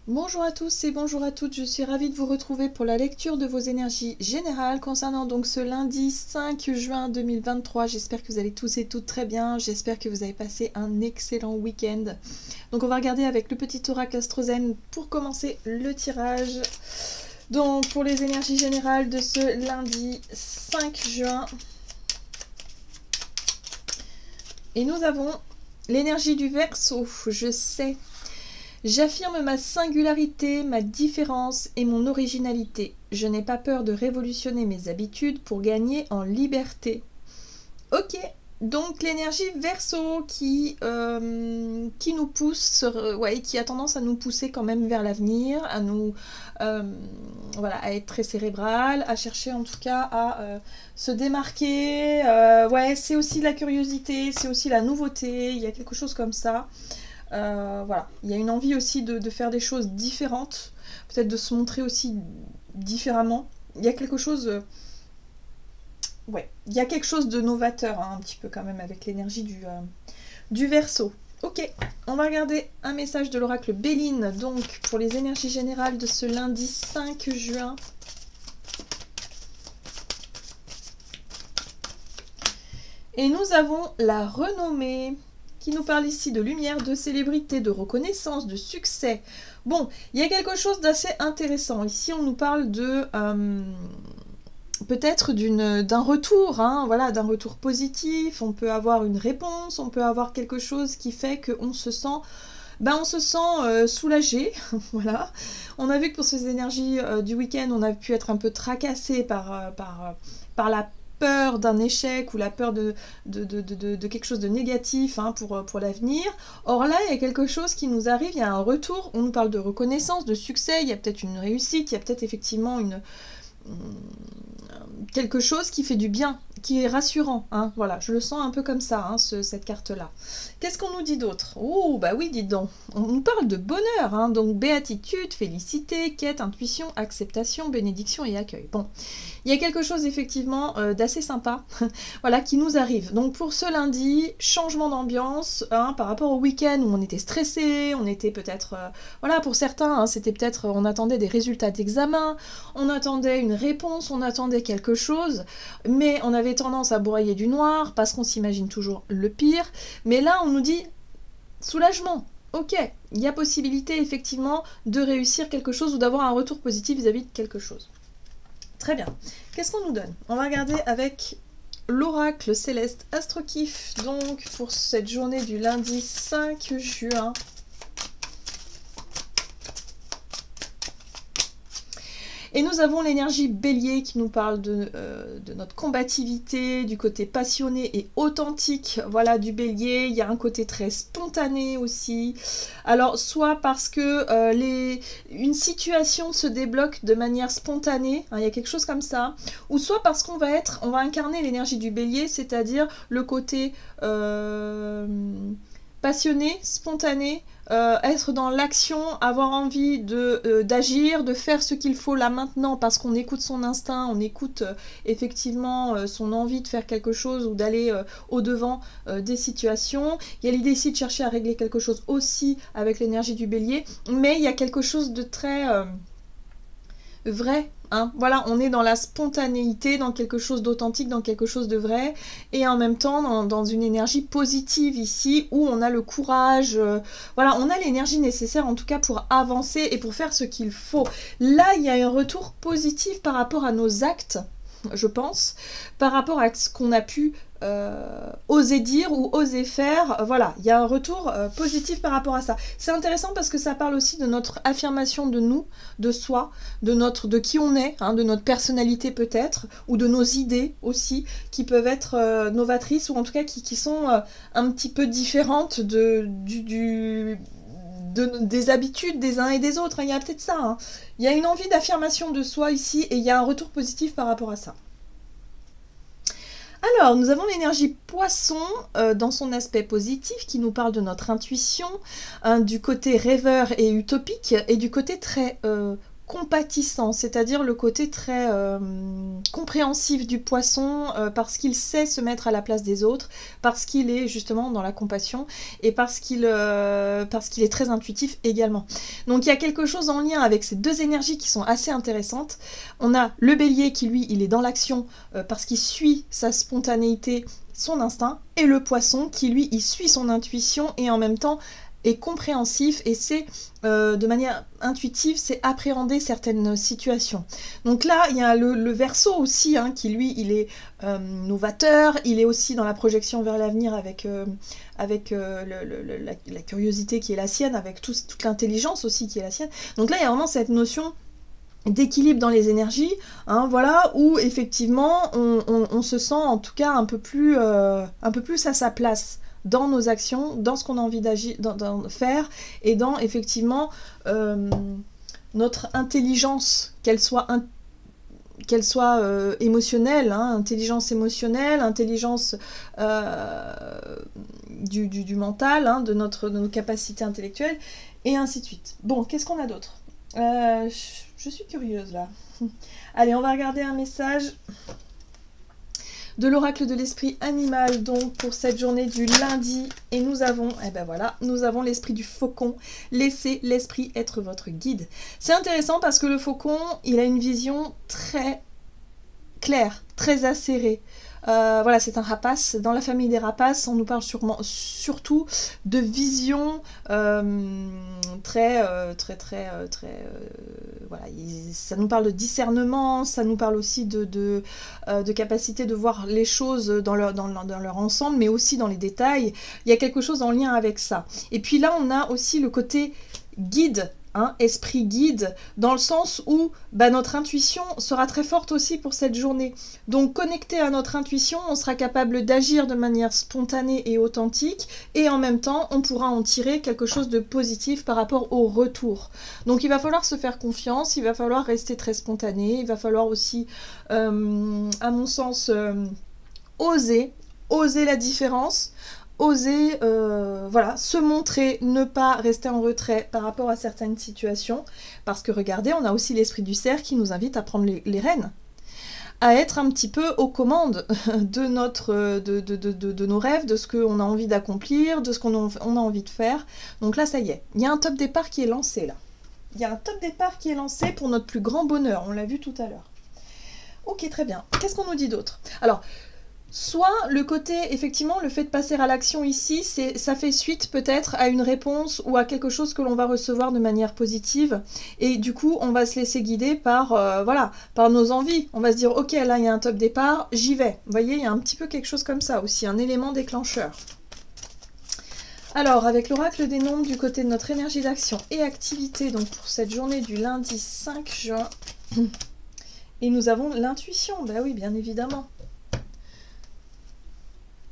Bonjour à tous et bonjour à toutes, je suis ravie de vous retrouver pour la lecture de vos énergies générales concernant donc ce lundi 5 juin 2023. J'espère que vous allez tous et toutes très bien, j'espère que vous avez passé un excellent week-end. Donc on va regarder avec le petit oracle Astrozen pour commencer le tirage. Donc pour les énergies générales de ce lundi 5 juin. Et nous avons l'énergie du Verseau, je sais. J'affirme ma singularité, ma différence et mon originalité. Je n'ai pas peur de révolutionner mes habitudes pour gagner en liberté. Ok, donc l'énergie Verseau qui nous pousse, ouais, qui a tendance à nous pousser quand même vers l'avenir, à nous, voilà, à être très cérébral, à chercher en tout cas à se démarquer. Ouais, c'est aussi la curiosité, c'est aussi la nouveauté. Il y a quelque chose comme ça. Voilà, il y a une envie aussi de faire des choses différentes, peut-être de se montrer aussi différemment. Il y a quelque chose, ouais, il y a quelque chose de novateur, hein, un petit peu quand même avec l'énergie du Verseau. Ok, on va regarder un message de l'oracle Béline, donc pour les énergies générales de ce lundi 5 juin. Et nous avons la renommée, qui nous parle ici de lumière, de célébrité, de reconnaissance, de succès. Bon, il y a quelque chose d'assez intéressant. Ici, on nous parle de peut-être d'un retour, hein, voilà, d'un retour positif. On peut avoir une réponse, on peut avoir quelque chose qui fait qu'on se sent... Ben, on se sent soulagé, voilà. On a vu que pour ces énergies du week-end, on a pu être un peu tracassé par la peur d'un échec ou la peur de quelque chose de négatif, hein, pour l'avenir. Or là, il y a quelque chose qui nous arrive, il y a un retour, on nous parle de reconnaissance, de succès, il y a peut-être une réussite, il y a peut-être effectivement quelque chose qui fait du bien, qui est rassurant, hein, voilà, je le sens un peu comme ça, hein, cette carte-là. Qu'est-ce qu'on nous dit d'autre? Oh, bah oui, dites donc, on nous parle de bonheur, hein, donc béatitude, félicité, quête, intuition, acceptation, bénédiction et accueil. Bon, il y a quelque chose effectivement d'assez sympa, voilà, qui nous arrive. Donc pour ce lundi, changement d'ambiance, hein, par rapport au week-end où on était stressé, on était peut-être, voilà, pour certains, hein, c'était peut-être, on attendait des résultats d'examen, on attendait une réponse, on attendait quelque chose, mais on avait tendance à broyer du noir parce qu'on s'imagine toujours le pire. Mais là, on nous dit soulagement. Ok, il y a possibilité effectivement de réussir quelque chose ou d'avoir un retour positif vis-à-vis de quelque chose. Très bien. Qu'est-ce qu'on nous donne? On va regarder avec l'oracle céleste Astrokif, donc pour cette journée du lundi 5 juin. Et nous avons l'énergie bélier qui nous parle de notre combativité, du côté passionné et authentique, voilà, du bélier. Il y a un côté très spontané aussi. Alors, soit parce que une situation se débloque de manière spontanée, hein, il y a quelque chose comme ça, ou soit parce qu'on va incarner l'énergie du bélier, c'est-à-dire le côté passionné, spontané, être dans l'action, avoir envie d'agir, de faire ce qu'il faut là maintenant parce qu'on écoute son instinct, on écoute effectivement son envie de faire quelque chose ou d'aller au-devant des situations. Il y a l'idée ici de chercher à régler quelque chose aussi avec l'énergie du bélier, mais il y a quelque chose de très vrai. Hein, voilà, on est dans la spontanéité, dans quelque chose d'authentique, dans quelque chose de vrai, et en même temps dans une énergie positive ici, où on a le courage, voilà, on a l'énergie nécessaire en tout cas pour avancer et pour faire ce qu'il faut. Là, il y a un retour positif par rapport à nos actes, je pense, par rapport à ce qu'on a pu oser dire ou oser faire, voilà, il y a un retour positif par rapport à ça. C'est intéressant parce que ça parle aussi de notre affirmation de nous, de soi, de qui on est, hein, de notre personnalité peut-être, ou de nos idées aussi, qui peuvent être novatrices, ou en tout cas qui sont un petit peu différentes des habitudes des uns et des autres, hein. Il y a peut-être ça, hein. Il y a une envie d'affirmation de soi ici, et il y a un retour positif par rapport à ça. Alors, nous avons l'énergie poisson dans son aspect positif qui nous parle de notre intuition, hein, du côté rêveur et utopique et du côté très compatissant, c'est-à-dire le côté très compréhensif du poisson, parce qu'il sait se mettre à la place des autres, parce qu'il est justement dans la compassion, et parce qu'il est très intuitif également. Donc il y a quelque chose en lien avec ces deux énergies qui sont assez intéressantes. On a le bélier qui lui, il est dans l'action, parce qu'il suit sa spontanéité, son instinct, et le poisson qui lui, il suit son intuition, et en même temps est compréhensif, et c'est de manière intuitive, c'est appréhender certaines situations. Donc là, il y a le Verseau aussi, hein, qui lui, il est novateur, il est aussi dans la projection vers l'avenir avec la curiosité qui est la sienne, avec toute l'intelligence aussi qui est la sienne. Donc là, il y a vraiment cette notion d'équilibre dans les énergies, hein, voilà, où effectivement on se sent en tout cas un peu plus à sa place dans nos actions, dans ce qu'on a envie d'agir, d'en faire, et dans effectivement notre intelligence, qu'elle soit émotionnelle, hein, intelligence émotionnelle, intelligence du mental, hein, de nos capacités intellectuelles, et ainsi de suite. Bon, qu'est-ce qu'on a d'autre ? Je suis curieuse là. Allez, on va regarder un message de l'oracle de l'esprit animal, donc pour cette journée du lundi, et nous avons, nous avons l'esprit du faucon. Laissez l'esprit être votre guide. C'est intéressant parce que le faucon, il a une vision très claire, très acérée. Voilà, c'est un rapace. Dans la famille des rapaces, on nous parle surtout de vision voilà, ça nous parle de discernement, ça nous parle aussi de capacité de voir les choses dans leur ensemble, mais aussi dans les détails. Il y a quelque chose en lien avec ça. Et puis là, on a aussi le côté guide, hein, esprit guide, dans le sens où notre intuition sera très forte aussi pour cette journée. Donc connecté à notre intuition, on sera capable d'agir de manière spontanée et authentique, et en même temps, on pourra en tirer quelque chose de positif par rapport au retour. Donc il va falloir se faire confiance, il va falloir rester très spontané, il va falloir aussi, à mon sens, oser la différence, oser voilà, se montrer, ne pas rester en retrait par rapport à certaines situations, parce que regardez, on a aussi l'esprit du cerf qui nous invite à prendre les rênes, à être un petit peu aux commandes de nos rêves, de ce qu'on a envie d'accomplir, de ce qu'on a envie de faire. Donc là, ça y est, il y a un top départ qui est lancé là. Il y a un top départ qui est lancé pour notre plus grand bonheur, on l'a vu tout à l'heure. Ok, très bien. Qu'est-ce qu'on nous dit d'autre ? Alors, soit le côté, effectivement, le fait de passer à l'action ici, ça fait suite peut-être à une réponse ou à quelque chose que l'on va recevoir de manière positive. Et du coup, on va se laisser guider par, voilà, par nos envies. On va se dire, ok, là, il y a un top départ, j'y vais. Vous voyez, il y a un petit peu quelque chose comme ça aussi, un élément déclencheur. Alors, avec l'oracle des nombres du côté de notre énergie d'action et activité, donc pour cette journée du lundi 5 juin, et nous avons l'intuition, bah oui, bien évidemment.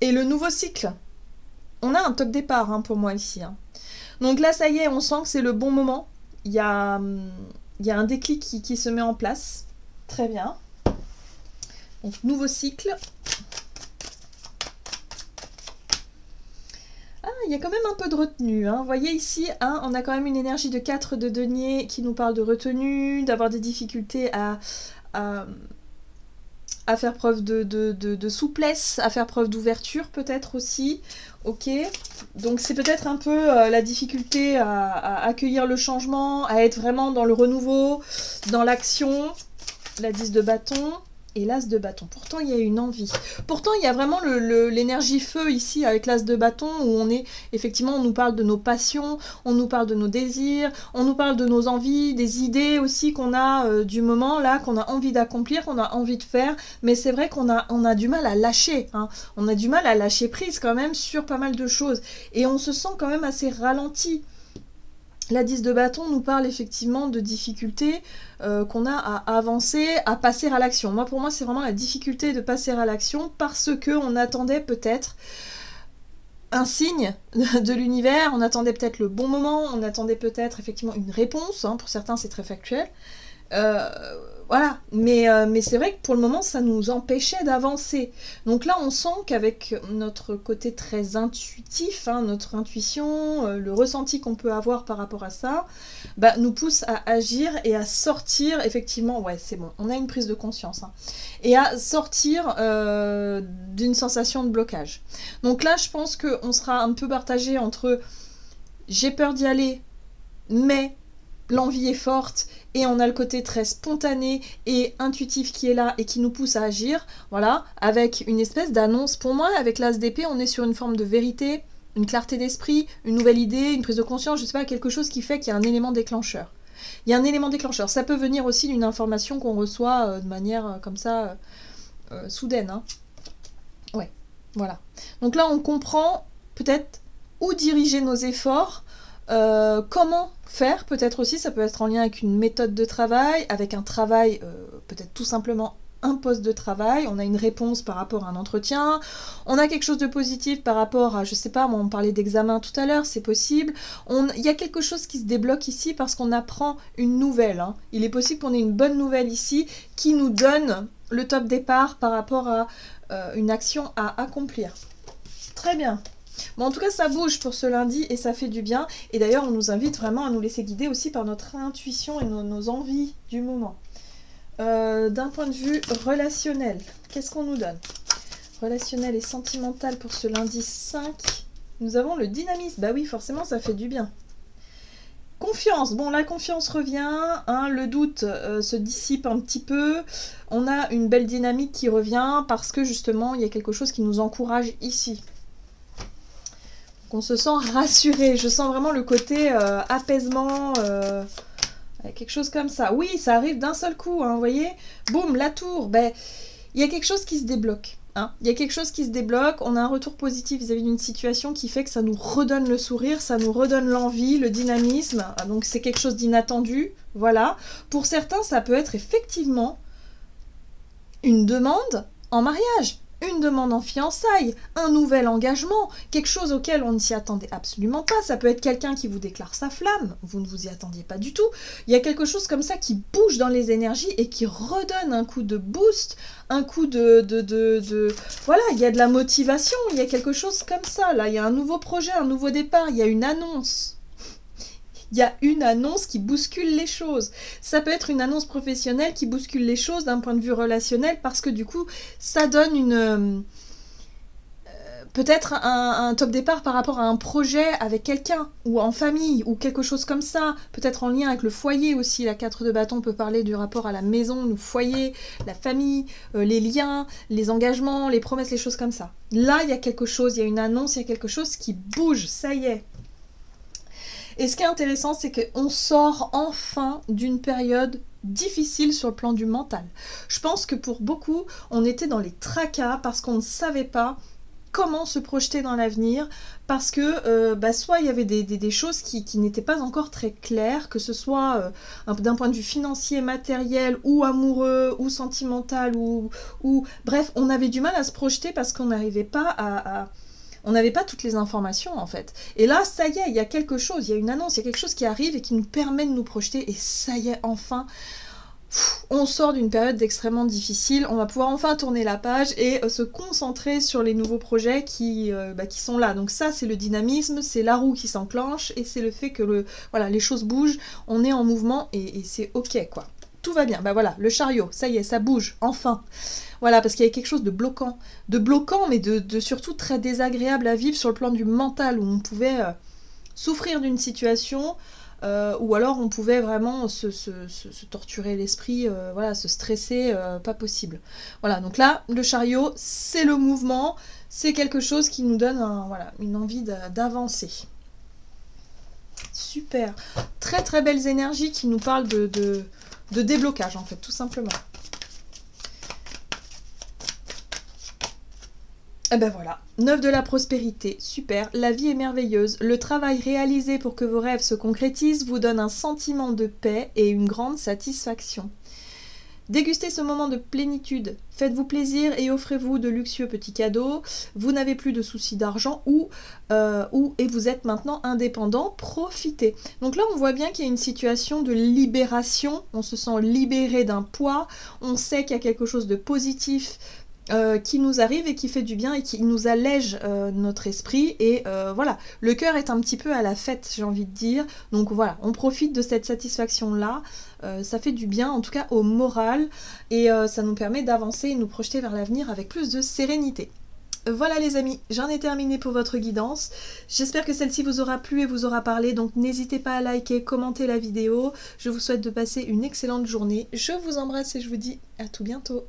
Et le nouveau cycle, on a un top départ, hein, pour moi ici. Hein. Donc là, ça y est, on sent que c'est le bon moment. Il y a un déclic qui se met en place. Très bien. Donc, nouveau cycle. Ah, il y a quand même un peu de retenue. Hein. Vous voyez ici, hein, on a quand même une énergie de 4 de denier qui nous parle de retenue, d'avoir des difficultés à faire preuve de souplesse, à faire preuve d'ouverture peut-être aussi. Ok, donc c'est peut-être un peu la difficulté à accueillir le changement, à être vraiment dans le renouveau, dans l'action. La 10 de bâton et l'as de bâton. Pourtant, il y a une envie. Pourtant, il y a vraiment l'énergie feu ici avec l'as de bâton où on est, effectivement, on nous parle de nos passions, on nous parle de nos désirs, on nous parle de nos envies, des idées aussi qu'on a du moment là, qu'on a envie d'accomplir, qu'on a envie de faire. Mais c'est vrai qu'on a du mal à lâcher. Hein. On a du mal à lâcher prise quand même sur pas mal de choses. Et on se sent quand même assez ralenti. La 10 de bâton nous parle effectivement de difficultés qu'on a à avancer, à passer à l'action. Pour moi, c'est vraiment la difficulté de passer à l'action parce qu'on attendait peut-être un signe de l'univers, on attendait peut-être le bon moment, on attendait peut-être effectivement une réponse. Hein, pour certains, c'est très factuel. voilà, mais c'est vrai que pour le moment, ça nous empêchait d'avancer. Donc là, on sent qu'avec notre côté très intuitif, hein, notre intuition, le ressenti qu'on peut avoir par rapport à ça, bah, nous pousse à agir et à sortir, effectivement, ouais, c'est bon, on a une prise de conscience, hein, et à sortir d'une sensation de blocage. Donc là, je pense qu'on sera un peu partagé entre j'ai peur d'y aller, mais l'envie est forte et on a le côté très spontané et intuitif qui est là et qui nous pousse à agir, voilà, avec une espèce d'annonce. Pour moi, avec l'As d'épée, on est sur une forme de vérité, une clarté d'esprit, une nouvelle idée, une prise de conscience, je sais pas, quelque chose qui fait qu'il y a un élément déclencheur. Il y a un élément déclencheur. Ça peut venir aussi d'une information qu'on reçoit de manière comme ça, soudaine. Hein. Ouais, voilà. Donc là, on comprend peut-être où diriger nos efforts, comment faire, peut-être aussi, ça peut être en lien avec une méthode de travail, avec un travail, peut-être tout simplement un poste de travail, on a une réponse par rapport à un entretien, on a quelque chose de positif par rapport à, je sais pas, moi on parlait d'examen tout à l'heure, c'est possible, il y a quelque chose qui se débloque ici parce qu'on apprend une nouvelle, hein. Il est possible qu'on ait une bonne nouvelle ici qui nous donne le top départ par rapport à une action à accomplir. Très bien. Bon, en tout cas, ça bouge pour ce lundi et ça fait du bien. Et d'ailleurs, on nous invite vraiment à nous laisser guider aussi par notre intuition et nos envies du moment. D'un point de vue relationnel, qu'est-ce qu'on nous donne? Relationnel et sentimental pour ce lundi 5. Nous avons le dynamisme. Bah oui, forcément, ça fait du bien. Confiance. Bon, la confiance revient. Hein, le doute se dissipe un petit peu. On a une belle dynamique qui revient parce que justement, il y a quelque chose qui nous encourage ici. On se sent rassuré, je sens vraiment le côté apaisement, quelque chose comme ça. Oui, ça arrive d'un seul coup, hein, vous voyez. Boum, la tour, ben, il y a quelque chose qui se débloque. Hein. Il y a quelque chose qui se débloque, on a un retour positif vis-à-vis d'une situation qui fait que ça nous redonne le sourire, ça nous redonne l'envie, le dynamisme. Donc c'est quelque chose d'inattendu, voilà. Pour certains, ça peut être effectivement une demande en mariage. Une demande en fiançailles, un nouvel engagement, quelque chose auquel on ne s'y attendait absolument pas. Ça peut être quelqu'un qui vous déclare sa flamme, vous ne vous y attendiez pas du tout. Il y a quelque chose comme ça qui bouge dans les énergies et qui redonne un coup de boost, un coup Voilà, il y a de la motivation, il y a quelque chose comme ça. Là, il y a un nouveau projet, un nouveau départ, il y a une annonce. Il y a une annonce qui bouscule les choses. Ça peut être une annonce professionnelle qui bouscule les choses d'un point de vue relationnel parce que du coup, ça donne une... peut-être un top départ par rapport à un projet avec quelqu'un ou en famille ou quelque chose comme ça. Peut-être en lien avec le foyer aussi. La 4 de bâton peut parler du rapport à la maison, le foyer, la famille, les liens, les engagements, les promesses, les choses comme ça. Là, il y a quelque chose, il y a une annonce, il y a quelque chose qui bouge. Ça y est. Et ce qui est intéressant, c'est qu'on sort enfin d'une période difficile sur le plan du mental. Je pense que pour beaucoup, on était dans les tracas parce qu'on ne savait pas comment se projeter dans l'avenir, parce que soit il y avait des choses qui n'étaient pas encore très claires, que ce soit d'un point de vue financier, matériel, ou amoureux, ou sentimental, ou bref, on avait du mal à se projeter parce qu'on n'arrivait pas on n'avait pas toutes les informations en fait. Et là, ça y est, il y a quelque chose, il y a une annonce, il y a quelque chose qui arrive et qui nous permet de nous projeter. Et ça y est, enfin, on sort d'une période extrêmement difficile. On va pouvoir enfin tourner la page et se concentrer sur les nouveaux projets qui sont là. Donc ça, c'est le dynamisme, c'est la roue qui s'enclenche et c'est le fait que les choses bougent, on est en mouvement et c'est ok quoi. Tout va bien. Bah voilà, le chariot, ça y est, ça bouge, enfin. Voilà, parce qu'il y avait quelque chose de bloquant, mais de surtout très désagréable à vivre sur le plan du mental, où on pouvait souffrir d'une situation, ou alors on pouvait vraiment se torturer l'esprit, se stresser, pas possible. Voilà, donc là, le chariot, c'est le mouvement, c'est quelque chose qui nous donne une envie d'avancer. Super. Très très belles énergies qui nous parlent de déblocage, en fait, tout simplement. Et ben voilà, 9 de la prospérité, super, la vie est merveilleuse, le travail réalisé pour que vos rêves se concrétisent vous donne un sentiment de paix et une grande satisfaction. Dégustez ce moment de plénitude, faites-vous plaisir et offrez-vous de luxueux petits cadeaux. Vous n'avez plus de soucis d'argent et vous êtes maintenant indépendant, profitez. Donc là on voit bien qu'il y a une situation de libération, on se sent libéré d'un poids, on sait qu'il y a quelque chose de positif qui nous arrive et qui fait du bien et qui nous allège notre esprit et voilà, le cœur est un petit peu à la fête, j'ai envie de dire, donc voilà, on profite de cette satisfaction là, ça fait du bien en tout cas au moral et ça nous permet d'avancer et nous projeter vers l'avenir avec plus de sérénité. Voilà les amis, j'en ai terminé pour votre guidance. J'espère que celle-ci vous aura plu et vous aura parlé, donc n'hésitez pas à liker, commenter la vidéo. Je vous souhaite de passer une excellente journée. Je vous embrasse et je vous dis à tout bientôt.